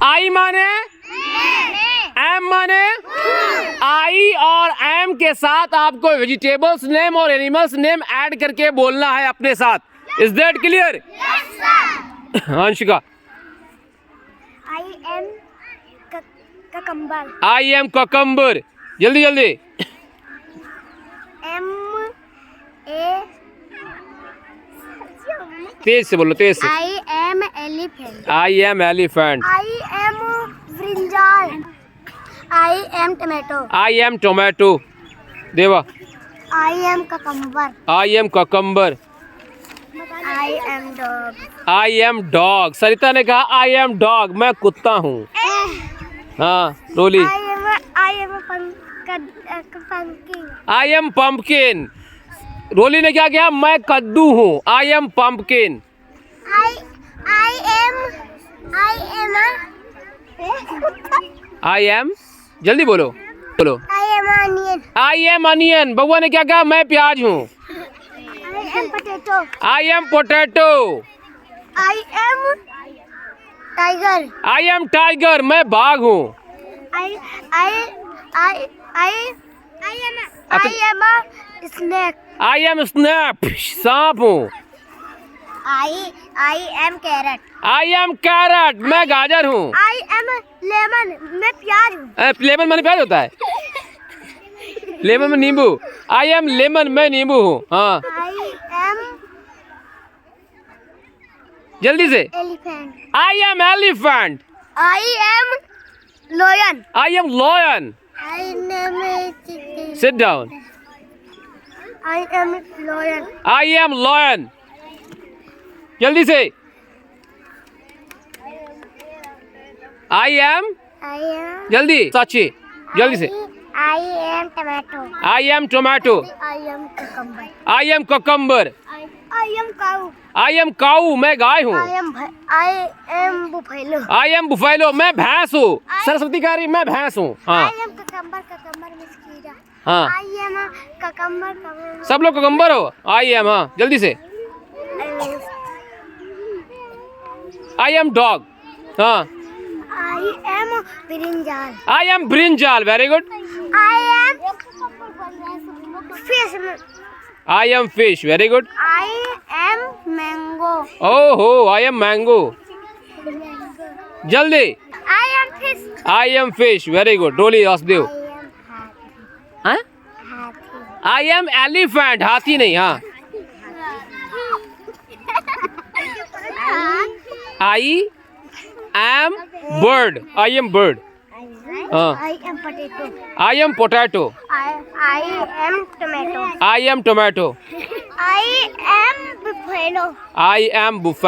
आई माने एम माने आई और एम के साथ आपको वेजिटेबल्स नेम और एनिमल्स नेम ऐड करके बोलना है अपने साथ। Is that clear? Anshika. I am cucumber. I am cucumber. जल्दी जल्दी। एम ए तेज से बोलो, तेज से। I am elephant. I am elephant. I am brinjal. I am tomato. I am tomato. Deva. I am cucumber. I am cucumber. I am dog. I am dog. Sarita ने कहा I am dog, मैं कुत्ता हूँ। हाँ Roli. I am pumpkin. I am pumpkin. Roli ने क्या किया? मैं कद्दू हूँ। I am pumpkin. I am जल्दी बोलो बोलो। I am onion. I am onion. Baua ने क्या कहा? मैं प्याज हूँ। I am potato. I am potato. I am tiger. I am tiger. मैं बाघ हूँ। I am snake. I am snake. सांप हूँ। I am carrot. I am carrot. मैं गाजर हूँ। I am lemon. मैं प्याज हूँ। लेमन मैंने प्याज होता है। लेमन में नींबू। I am lemon. मैं नींबू हूँ। हाँ आई एम जल्दी से। Elephant. I am elephant. I am lion. I am lion. I am sit down. I am lion. I am lion. जल्दी से। आई एम जल्दी साची जल्दी से। I am tomato. I am tomato. I am cucumber. I am cucumber. I am cow. I am cow. मैं गाय हूँ। I am buffalo. I am buffalo. मैं भैंस हूँ। सरस्वती कह रही मैं भैंस हूँ। हाँ आई एम ककम्बर मिस कीड़ा। हाँ आई एम ककम्बर। सब लोग ककम्बर हो। आई एम हाँ जल्दी से। I am dog. हाँ I am brinjal. I am brinjal. Very good. I am fish. I am fish. Very good. I am mango. ओहो आई एम मैंगो। जल्दी। I am fish. I am fish. Very good. Roli Vasudev. हाँ I am elephant. हाथी नहीं। हाँ I am bird. I am bird. हाँ I am potato. I am potato. I am tomato. I am tomato. I am buffalo. I M buffet